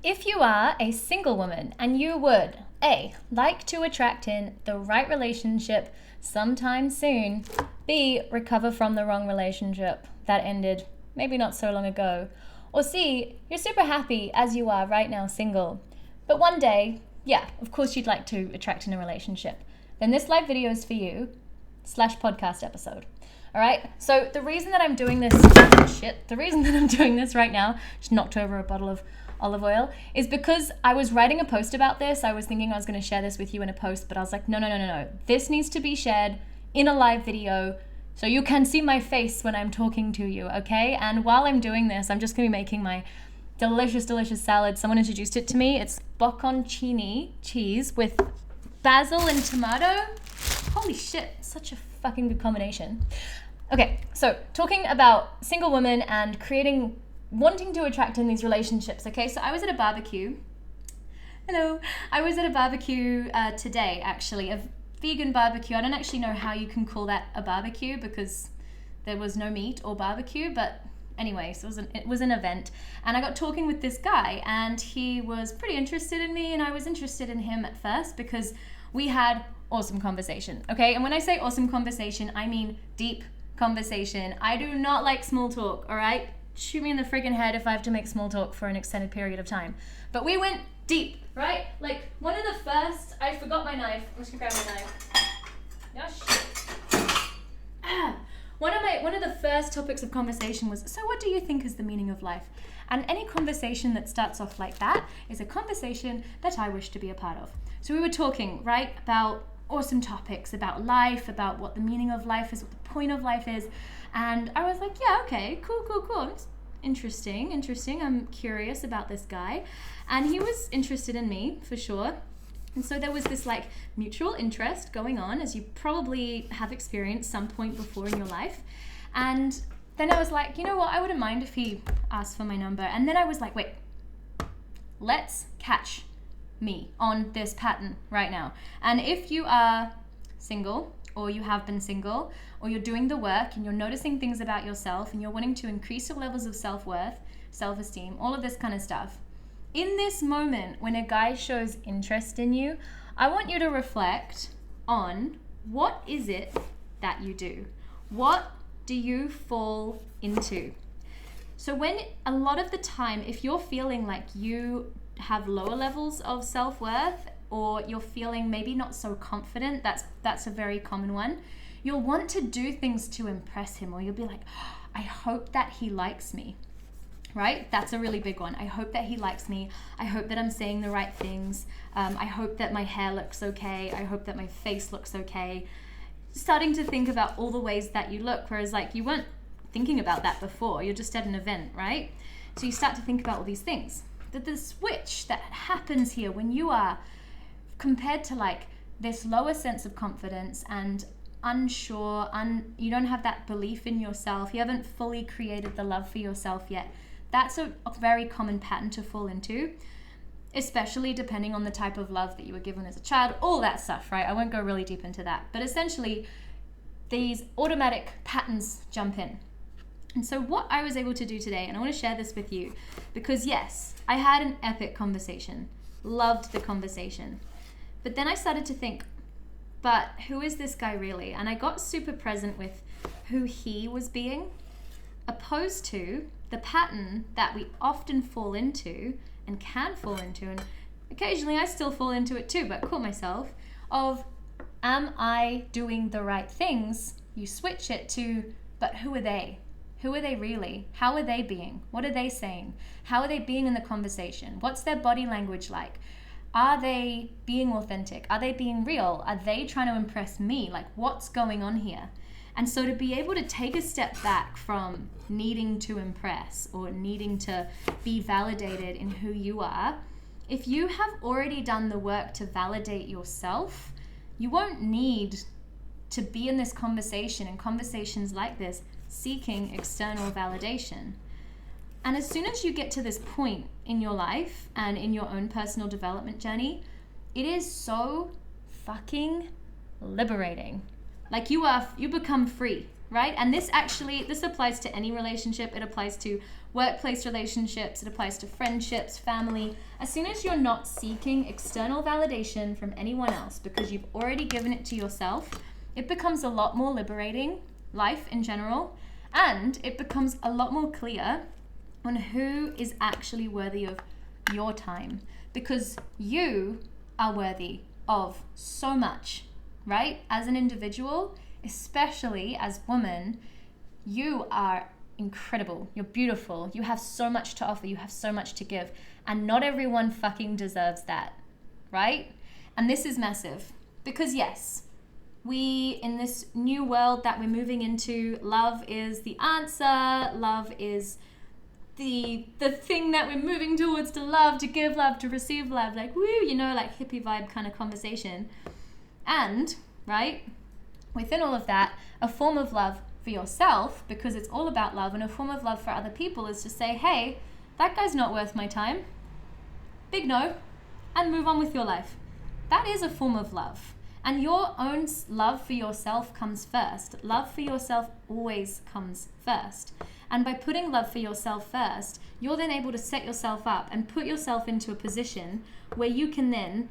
If you are a single woman and you would A, like to attract in the right relationship sometime soon, B, recover from the wrong relationship that ended maybe not so long ago, or C, you're super happy as you are right now single, but one day, yeah, of course you'd like to attract in a relationship, then this live video is for you / podcast episode. All right, so the reason that I'm doing this, right now, just knocked over a bottle of olive oil, is because I was writing a post about this. I was thinking I was going to share this with you in a post, but I was like, no. This needs to be shared in a live video so you can see my face when I'm talking to you, okay? And while I'm doing this, I'm just going to be making my delicious, delicious salad. Someone introduced it to me. It's bocconcini cheese with basil and tomato. Holy shit, such a fucking good combination. Okay, so talking about single women and wanting to attract in these relationships, okay? So I was at a barbecue. Hello. I was at a barbecue today, actually, a vegan barbecue. I don't actually know how you can call that a barbecue because there was no meat or barbecue, but anyway, so it was an event. And I got talking with this guy, and he was pretty interested in me, and I was interested in him at first because we had awesome conversation, okay? And when I say awesome conversation, I mean deep conversation. I do not like small talk, all right? Shoot me in the friggin' head if I have to make small talk for an extended period of time. But we went deep, right? Like, one of the first, I forgot my knife. I'm just gonna grab my knife. Oh, shit. One of the first topics of conversation was, so what do you think is the meaning of life? And any conversation that starts off like that is a conversation that I wish to be a part of. So we were talking, right, about awesome topics, about life, about what the meaning of life is, what the point of life is. And I was like, yeah, okay, cool. It's interesting. I'm curious about this guy. And he was interested in me, for sure. And so there was this like mutual interest going on, as you probably have experienced some point before in your life. And then I was like, you know what, I wouldn't mind if he asked for my number. And then I was like, wait, let's catch me on this pattern right now. And if you are single, or you have been single, or you're doing the work and you're noticing things about yourself and you're wanting to increase your levels of self-worth, self-esteem, all of this kind of stuff, in this moment when a guy shows interest in you, I want you to reflect on what is it that you do? What do you fall into? So when a lot of the time, if you're feeling like you have lower levels of self-worth, or you're feeling maybe not so confident, that's a very common one, you'll want to do things to impress him, or you'll be like, oh, I hope that he likes me, right? That's a really big one. I hope that he likes me. I hope that I'm saying the right things. I hope that my hair looks okay. I hope that my face looks okay. Starting to think about all the ways that you look, whereas like you weren't thinking about that before. You're just at an event, right? So you start to think about all these things. The switch that happens here when you are compared to like this lower sense of confidence and unsure, you don't have that belief in yourself, you haven't fully created the love for yourself yet. That's a very common pattern to fall into, especially depending on the type of love that you were given as a child, all that stuff, right? I won't go really deep into that, but essentially these automatic patterns jump in. And so what I was able to do today, and I want to share this with you, because yes, I had an epic conversation, loved the conversation. But then I started to think, but who is this guy really? And I got super present with who he was being, opposed to the pattern that we often fall into and can fall into, and occasionally I still fall into it too, but caught myself, of am I doing the right things? You switch it to, but who are they? Who are they really? How are they being? What are they saying? How are they being in the conversation? What's their body language like? Are they being authentic? Are they being real? Are they trying to impress me? Like, what's going on here? And so to be able to take a step back from needing to impress or needing to be validated in who you are, if you have already done the work to validate yourself, you won't need to be in this conversation and conversations like this seeking external validation. And as soon as you get to this point in your life and in your own personal development journey, it is so fucking liberating. Like you become free, right? And this applies to any relationship. It applies to workplace relationships. It applies to friendships, family. As soon as you're not seeking external validation from anyone else because you've already given it to yourself, it becomes a lot more liberating, life in general, and it becomes a lot more clear on who is actually worthy of your time, because you are worthy of so much, right? As an individual, especially as women, you are incredible. You're beautiful. You have so much to offer. You have so much to give. And not everyone fucking deserves that, right? And this is massive because yes, we, in this new world that we're moving into, love is the answer. Love is the thing that we're moving towards, to love, to give love, to receive love, like woo, you know, like hippie vibe kind of conversation. And, right, within all of that, a form of love for yourself, because it's all about love, and a form of love for other people is to say, hey, that guy's not worth my time. Big no. And move on with your life. That is a form of love. And your own love for yourself comes first. Love for yourself always comes first. And by putting love for yourself first, you're then able to set yourself up and put yourself into a position where you can then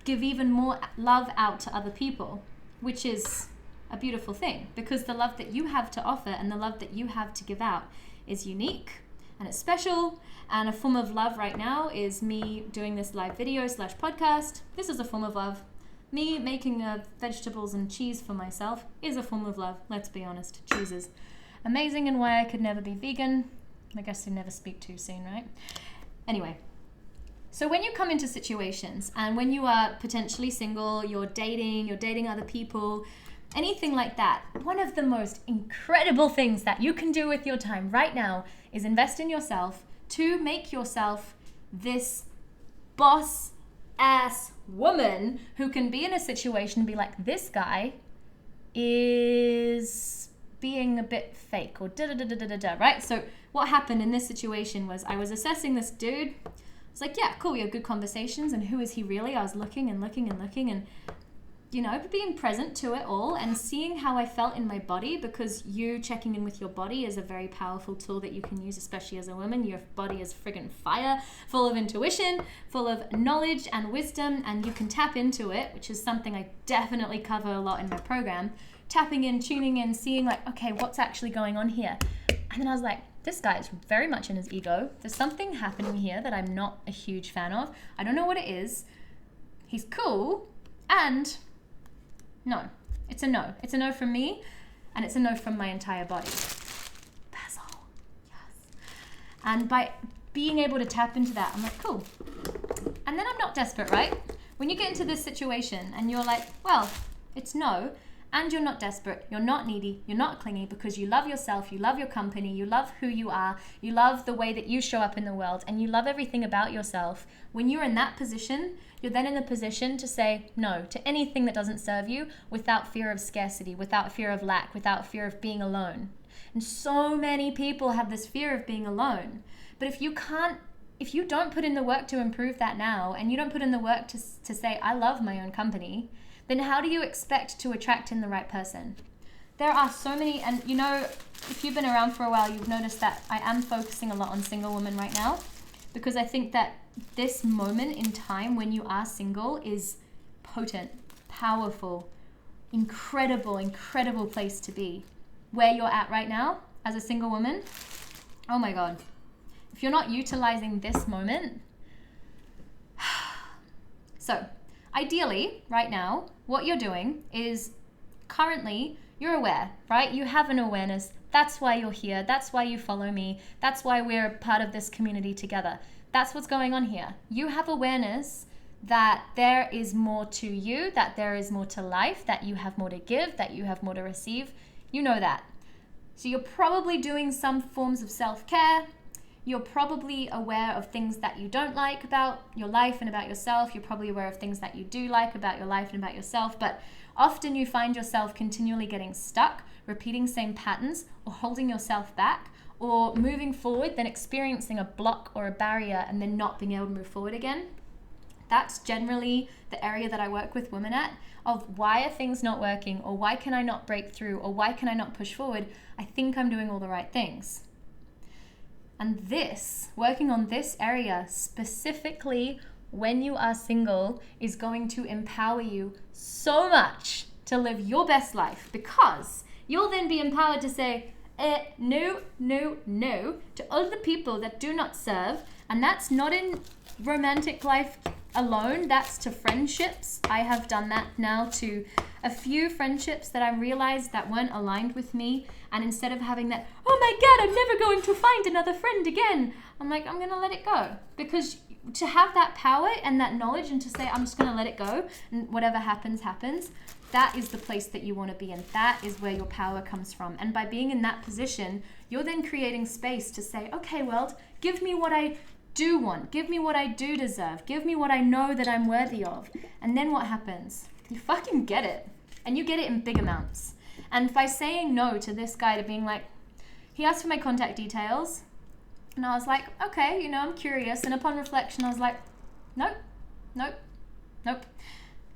give even more love out to other people, which is a beautiful thing, because the love that you have to offer and the love that you have to give out is unique and it's special. And a form of love right now is me doing this live video / podcast. This is a form of love. Me making vegetables and cheese for myself is a form of love. Let's be honest. Cheese is amazing, and why I could never be vegan. I guess you never speak too soon, right? Anyway, so when you come into situations and when you are potentially single, you're dating other people, anything like that, one of the most incredible things that you can do with your time right now is invest in yourself to make yourself this boss ass woman who can be in a situation and be like, this guy is being a bit fake, or da-da-da-da-da-da, right? So what happened in this situation was I was assessing this dude. I was like, yeah, cool, we have good conversations, and who is he really? I was looking and you know, being present to it all and seeing how I felt in my body, because you checking in with your body is a very powerful tool that you can use, especially as a woman. Your body is friggin' fire, full of intuition, full of knowledge and wisdom, and you can tap into it, which is something I definitely cover a lot in my program. Tapping in, tuning in, seeing like, okay, what's actually going on here? And then I was like, this guy is very much in his ego. There's something happening here that I'm not a huge fan of. I don't know what it is. He's cool, and no, it's a no. It's a no from me, and it's a no from my entire body. Basil, yes. And by being able to tap into that, I'm like, cool. And then I'm not desperate, right? When you get into this situation and you're like, well, it's no, and you're not desperate, you're not needy, you're not clingy, because you love yourself, you love your company, you love who you are, you love the way that you show up in the world, and you love everything about yourself. When you're in that position, you're then in the position to say no to anything that doesn't serve you, without fear of scarcity, without fear of lack, without fear of being alone. And so many people have this fear of being alone. But if you don't put in the work to improve that now, and you don't put in the work to say, I love my own company, then how do you expect to attract in the right person? There are so many, and you know, if you've been around for a while, you've noticed that I am focusing a lot on single women right now, because I think that this moment in time when you are single is potent, powerful, incredible place to be. Where you're at right now as a single woman, oh my God. If you're not utilizing this moment, so ideally right now, what you're doing is currently you're aware, right? You have an awareness. That's why you're here. That's why you follow me. That's why we're a part of this community together. That's what's going on here. You have awareness that there is more to you, that there is more to life, that you have more to give, that you have more to receive. You know that. So you're probably doing some forms of self-care. You're probably aware of things that you don't like about your life and about yourself. You're probably aware of things that you do like about your life and about yourself. But often you find yourself continually getting stuck, repeating same patterns, or holding yourself back, or moving forward, then experiencing a block or a barrier and then not being able to move forward again. that's generally the area that I work with women at, of why are things not working, or why can I not break through, or why can I not push forward? I think I'm doing all the right things. And this, working on this area specifically when you are single, is going to empower you so much to live your best life, because you'll then be empowered to say, no, no, no to all the people that do not serve. And that's not in romantic life alone, that's to friendships. I have done that now to a few friendships that I realized that weren't aligned with me. And instead of having that, oh my God, I'm never going to find another friend again, I'm like, I'm going to let it go. Because to have that power and that knowledge and to say, I'm just going to let it go and whatever happens, happens, that is the place that you want to be in. That is where your power comes from. And by being in that position, you're then creating space to say, okay, world, give me what I do want. Give me what I do deserve. Give me what I know that I'm worthy of. And then what happens? You fucking get it. And you get it in big amounts. And by saying no to this guy, to being like, he asked for my contact details. And I was like, okay, I'm curious. And upon reflection, I was like, nope, nope, nope.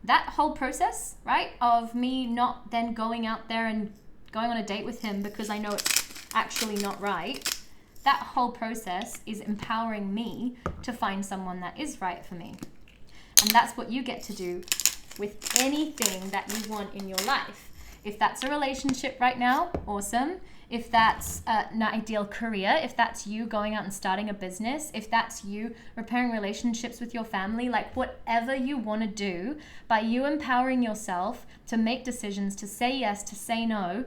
That whole process, right, of me not then going out there and going on a date with him because I know it's actually not right, that whole process is empowering me to find someone that is right for me. And that's what you get to do with anything that you want in your life. If that's a relationship right now, awesome. If that's an ideal career, if that's you going out and starting a business, if that's you repairing relationships with your family, like whatever you want to do, by you empowering yourself to make decisions, to say yes, to say no,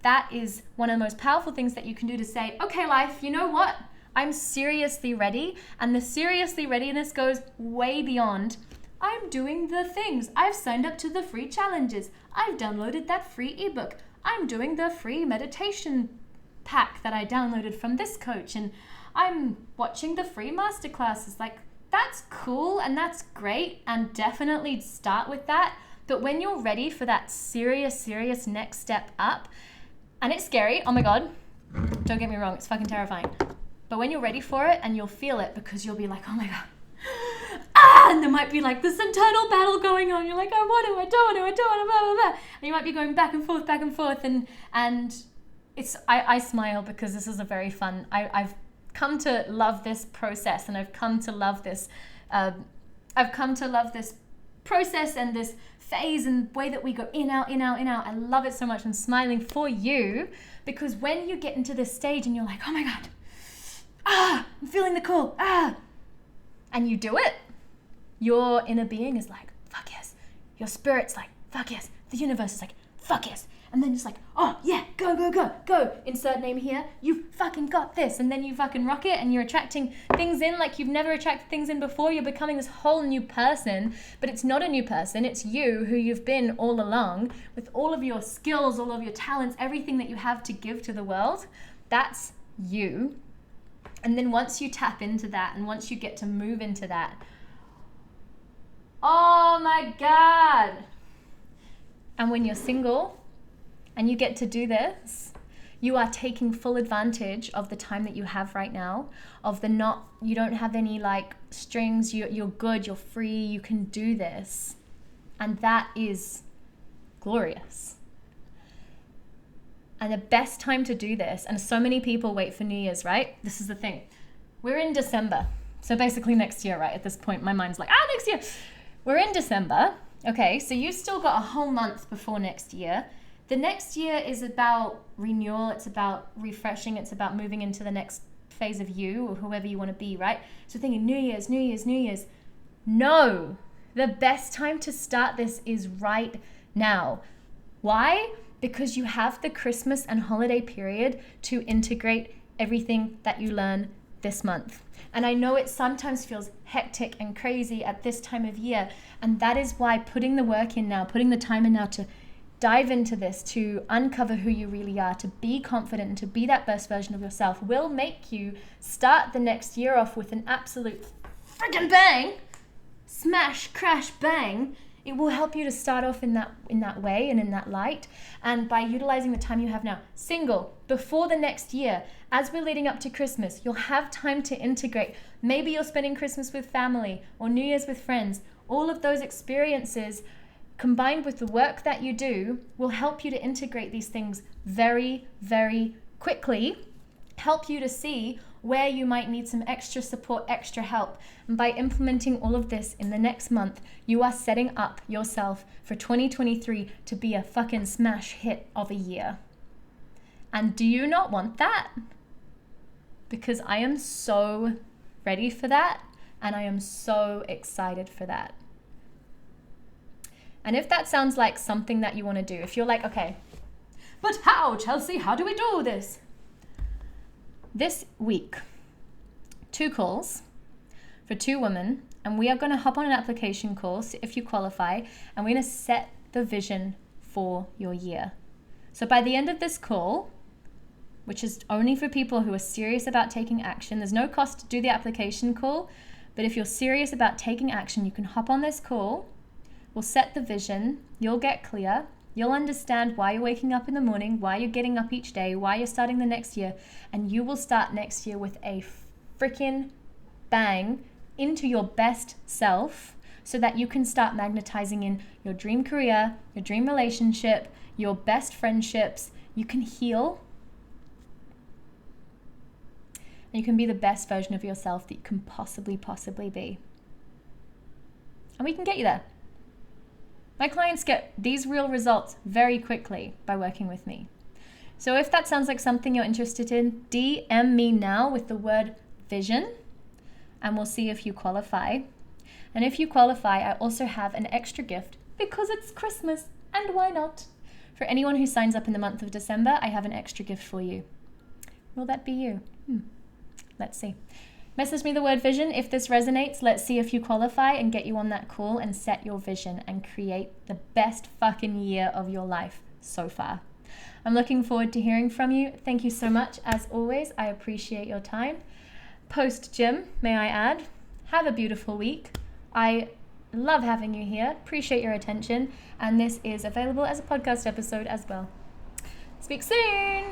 that is one of the most powerful things that you can do, to say, okay, life, you know what? I'm seriously ready. And the seriously readiness goes way beyond, I'm doing the things. I've signed up to the free challenges. I've downloaded that free ebook. I'm doing the free meditation pack that I downloaded from this coach, and I'm watching the free masterclasses. Like, that's cool and that's great, and definitely start with that. But when you're ready for that serious next step up, and it's scary, oh my God, don't get me wrong, it's fucking terrifying. But when you're ready for it, and you'll feel it, because you'll be like, oh my God, and there might be like this internal battle going on. You're like, I want to, I don't want to, blah, blah, blah. And you might be going back and forth. And it's, I smile because this is a very fun, I've come to love this process, and I've come to love this process and this phase and way that we go in, out. I love it so much. I'm smiling for you, because when you get into this stage and you're like, oh my God, I'm feeling the call, and you do it, your inner being is like, fuck yes. Your spirit's like, fuck yes. The universe is like, fuck yes. And then it's like, oh yeah, go. Insert name here. You fucking got this. And then you fucking rock it, and you're attracting things in like you've never attracted things in before. You're becoming this whole new person, but it's not a new person. It's you who you've been all along, with all of your skills, all of your talents, everything that you have to give to the world. That's you. And then once you tap into that, and once you get to move into that, oh my God. And when you're single and you get to do this, you are taking full advantage of the time that you have right now, of you don't have any like strings, you're good, you're free, you can do this. And that is glorious. And the best time to do this, and so many people wait for New Year's, right? This is the thing. We're in December. So basically next year, right? At this point, my mind's like, next year. We're in December. Okay, so you've still got a whole month before next year. The next year is about renewal. It's about refreshing. It's about moving into the next phase of you, or whoever you want to be, right? So thinking New Year's. No, the best time to start this is right now. Why? Because you have the Christmas and holiday period to integrate everything that you learn this month. And I know it sometimes feels hectic and crazy at this time of year. And that is why putting the work in now, putting the time in now to dive into this, to uncover who you really are, to be confident and to be that best version of yourself, will make you start the next year off with an absolute freaking bang, smash, crash, bang, It will help you to start off in that way and in that light. And by utilizing the time you have now, single, before the next year, as we're leading up to Christmas, you'll have time to integrate. Maybe you're spending Christmas with family or New Year's with friends. All of those experiences combined with the work that you do will help you to integrate these things very, very quickly, help you to see where you might need some extra support, extra help. And by implementing all of this in the next month, you are setting up yourself for 2023 to be a fucking smash hit of a year. And do you not want that? Because I am so ready for that, and I am so excited for that. And if that sounds like something that you want to do, if you're like, okay, but how, Chelsea? How do we do this? This week, 2 calls for 2 women, and we are going to hop on an application call if you qualify, and we're going to set the vision for your year. So by the end of this call, which is only for people who are serious about taking action, there's no cost to do the application call, but if you're serious about taking action, you can hop on this call. We'll set the vision, you'll get clear, you'll understand why you're waking up in the morning, why you're getting up each day, why you're starting the next year, and you will start next year with a freaking bang into your best self so that you can start magnetizing in your dream career, your dream relationship, your best friendships. You can heal, and you can be the best version of yourself that you can possibly be. And we can get you there. My clients get these real results very quickly by working with me. So if that sounds like something you're interested in, DM me now with the word vision, and we'll see if you qualify. And if you qualify, I also have an extra gift because it's Christmas, and why not? For anyone who signs up in the month of December, I have an extra gift for you. Will that be you? Let's see. Message me the word vision if this resonates. Let's see if you qualify and get you on that call and set your vision and create the best fucking year of your life so far. I'm looking forward to hearing from you. Thank you so much. As always, I appreciate your time. Post-gym, may I add, have a beautiful week. I love having you here. Appreciate your attention. And this is available as a podcast episode as well. Speak soon.